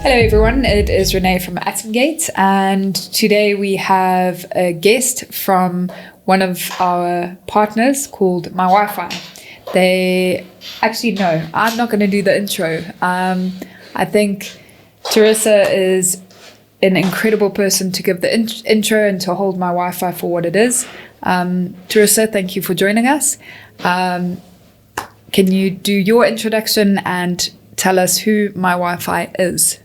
Hello everyone, it is Renee from AtomGate, and today we have a guest from one of our partners called My Wi-Fi. I'm not going to do the intro. I think Theresa is an incredible person to give the intro and to hold My Wi-Fi for what it is. Theresa, thank you for joining us. Can you do your introduction and tell us who My Wi-Fi is?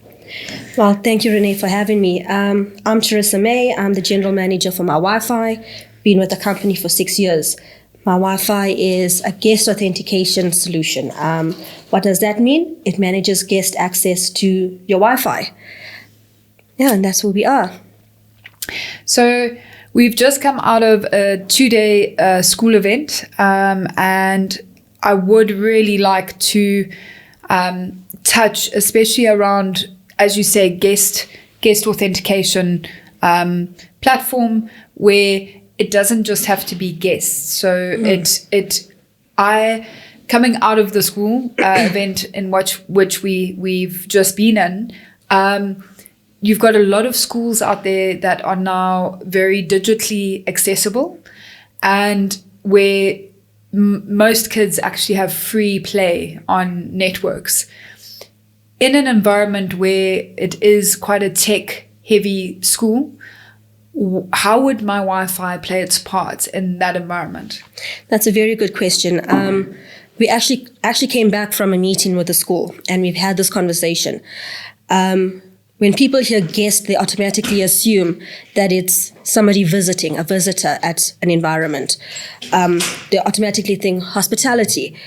Well, thank you, Renee, for having me. I'm Terisssa May. I'm the general manager for My Wi-Fi. Been with the company for 6 years. My Wi-Fi is a guest authentication solution. What does that mean? It manages guest access to your Wi-Fi. Yeah, and that's where we are. So we've just come out of a 2-day school event, and I would really like to touch, especially around, as you say, guest authentication platform, where it doesn't just have to be guests. So coming out of the school event in which we've just been in, you've got a lot of schools out there that are now very digitally accessible, and where most kids actually have free play on networks. In an environment where it is quite a tech-heavy school, how would My Wi-Fi play its part in that environment? That's a very good question. We actually came back from a meeting with the school, and we've had this conversation. When people hear guest, they automatically assume that it's somebody visiting, a visitor at an environment. They automatically think hospitality.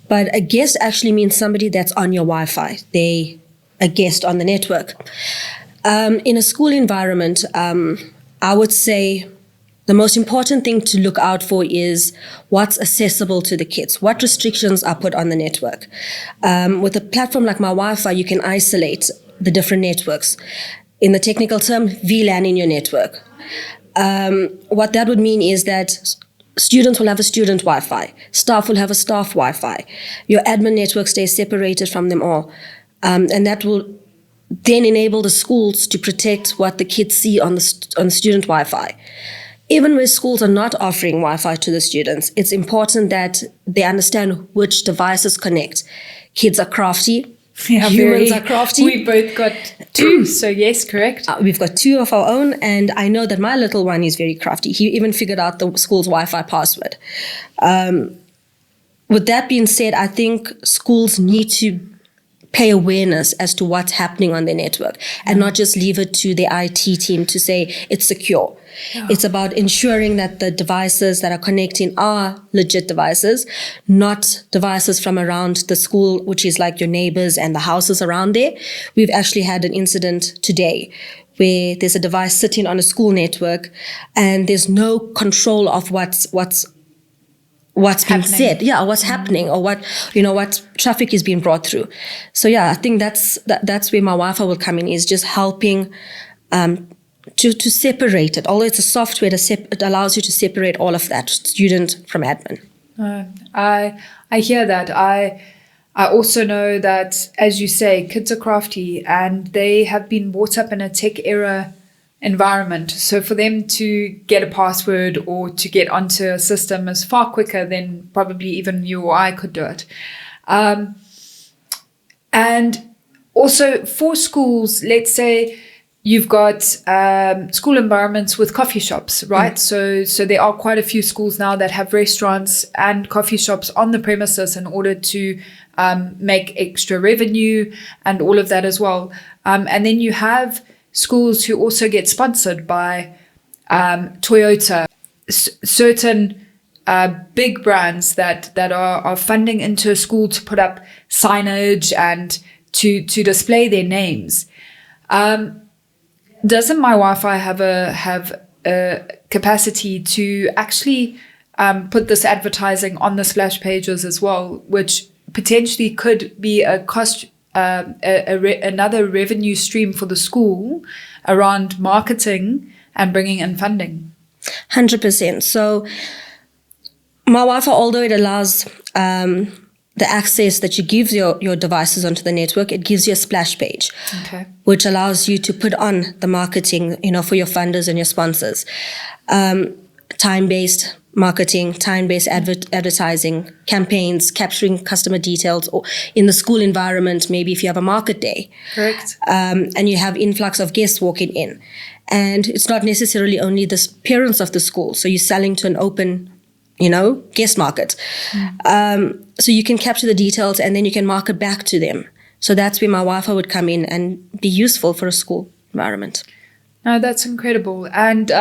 But a guest actually means somebody that's on your Wi-Fi. A guest on the network. In a school environment, I would say the most important thing to look out for is what's accessible to the kids. What restrictions are put on the network? With a platform like My Wi-Fi, you can isolate the different networks. In the technical term, VLAN in your network. What that would mean is that students will have a student Wi-Fi. Staff will have a staff Wi-Fi. Your admin network stays separated from them all. And that will then enable the schools to protect what the kids see on the student Wi-Fi. Even where schools are not offering Wi-Fi to the students, it's important that they understand which devices connect. Kids are crafty. Yeah, humans are crafty. We both got 2, so yes, correct. We've got 2 of our own, and I know that my little one is very crafty. He even figured out the school's Wi-Fi password. With that being said, I think schools need to pay awareness as to what's happening on their network and not just leave it to the IT team to say it's secure. Yeah. It's about ensuring that the devices that are connecting are legit devices, not devices from around the school, which is like your neighbors and the houses around there. We've actually had an incident today where there's a device sitting on a school network and there's no control of what's being said, what's happening, or what traffic is being brought through. So I think that's where My Wi-Fi will come in, is just helping to separate it. Although it's a software, it allows you to separate all of that, student from admin. I hear that. I also know that, as you say, kids are crafty and they have been brought up in a tech era environment. So for them to get a password or to get onto a system is far quicker than probably even you or I could do it. And also for schools, let's say you've got school environments with coffee shops, right? So there are quite a few schools now that have restaurants and coffee shops on the premises in order to make extra revenue and all of that as well. And then you have schools who also get sponsored by Toyota, certain big brands that are funding into a school to put up signage and to display their names. Doesn't My Wi-Fi have a capacity to actually put this advertising on the splash pages as well, which potentially could be a cost? Another revenue stream for the school around marketing and bringing in funding? 100%. So My Wi-Fi, although it allows the access that you give your devices onto the network, it gives you a splash page, which allows you to put on the marketing, for your funders and your sponsors. Time-based marketing, time-based advertising, campaigns, capturing customer details, or in the school environment, maybe if you have a market day. Correct. And you have influx of guests walking in. And it's not necessarily only the parents of the school. So you're selling to an open, guest market. So you can capture the details and then you can market back to them. So that's where my Wi-Fi would come in and be useful for a school environment. No, that's incredible. And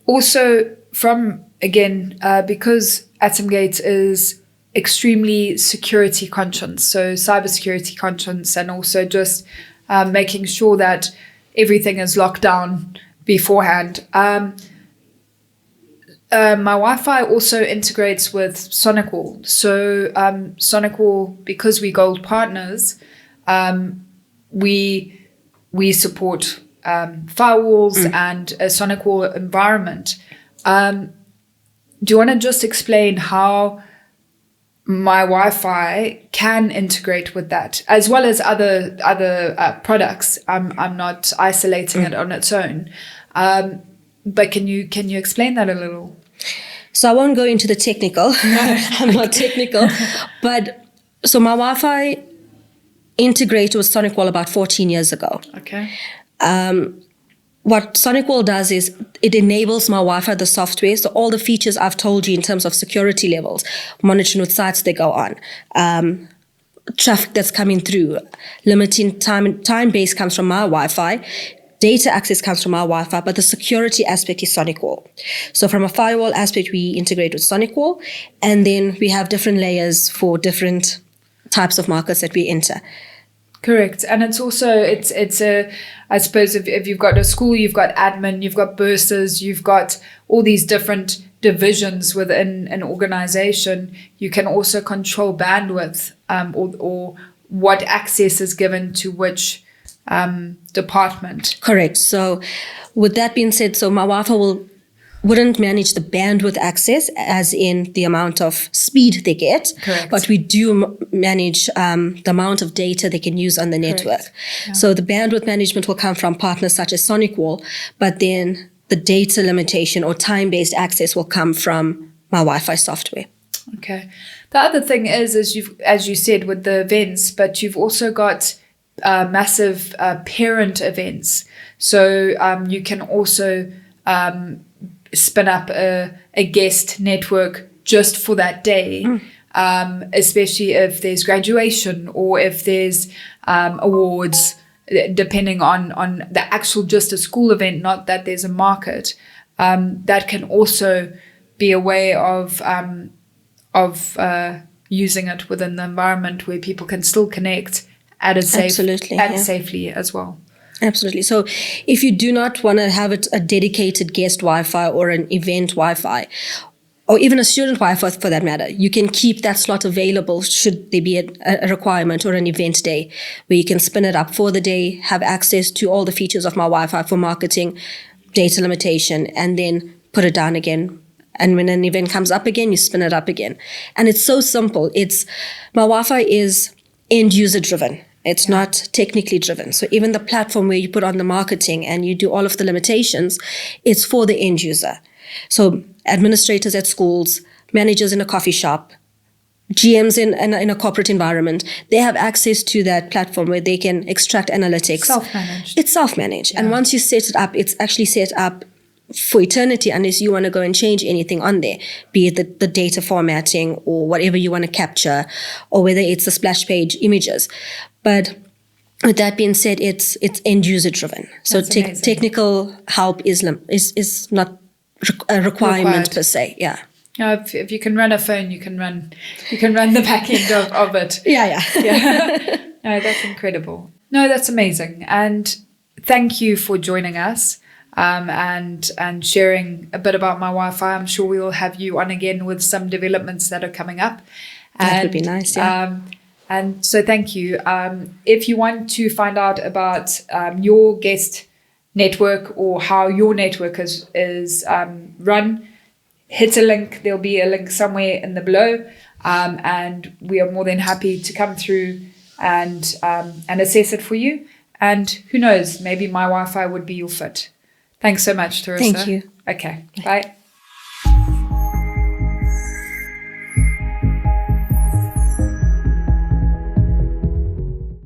also because AtomGate is extremely security conscious, so cybersecurity conscious, and also just making sure that everything is locked down beforehand. My Wi-Fi also integrates with SonicWall. So SonicWall, because we gold partners, we support firewalls and a SonicWall environment. Do you want to just explain how my Wi-Fi can integrate with that, as well as other products? I'm not isolating it on its own, but can you explain that a little? So I won't go into the technical. I'm not technical, but so my Wi-Fi integrated with SonicWall about 14 years ago. Okay. What SonicWall does is it enables my Wi-Fi, the software, so all the features I've told you in terms of security levels, monitoring what sites they go on, traffic that's coming through, limiting time base comes from my Wi-Fi, data access comes from our Wi-Fi, but the security aspect is SonicWall. So from a firewall aspect, we integrate with SonicWall, and then we have different layers for different types of markets that we enter. Correct. And it's also, it's a, I suppose if you've got a school, you've got admin, you've got bursars, you've got all these different divisions within an organization, you can also control bandwidth or what access is given to which department. Correct. So with that being said, so my Wi-Fi wouldn't manage the bandwidth access as in the amount of speed they get. Correct. But we do manage the amount of data they can use on the network. Yeah. So the bandwidth management will come from partners such as SonicWall, but then the data limitation or time-based access will come from my Wi-Fi software. Okay. The other thing is as you said, with the events, but you've also got massive parent events. So you can also spin up a guest network just for that day, especially if there's graduation or if there's awards, depending on the actual just a school event, not that there's a market. That can also be a way of using it within the environment where people can still connect at a safe and safely as well. Absolutely. So if you do not want to have it a dedicated guest Wi-Fi or an event Wi-Fi, or even a student Wi-Fi for that matter, you can keep that slot available should there be a requirement or an event day where you can spin it up for the day, have access to all the features of my Wi-Fi for marketing, data limitation, and then put it down again. And when an event comes up again, you spin it up again. And it's so simple. My Wi-Fi is end user driven. It's not technically driven. So even the platform where you put on the marketing and you do all of the limitations, it's for the end user. So administrators at schools, managers in a coffee shop, GMs in a corporate environment, they have access to that platform where they can extract analytics. Self-managed. It's self-managed. Yeah. And once you set it up, it's actually set up for eternity unless you want to go and change anything on there, be it the data formatting or whatever you want to capture, or whether it's the splash page images. But with that being said, it's end user driven. So technical help is not a requirement per se. Yeah. If you can run a phone, you can run the back end of it. Yeah. No, that's incredible. No, that's amazing. And thank you for joining us and sharing a bit about my Wi-Fi. I'm sure we'll have you on again with some developments that are coming up. That would be nice. Yeah. And so thank you. If you want to find out about your guest network or how your network is run, hit a link. There'll be a link somewhere in the below. And we are more than happy to come through and assess it for you. And who knows, maybe my Wi-Fi would be your fit. Thanks so much, Theresa. Thank you. Okay, bye.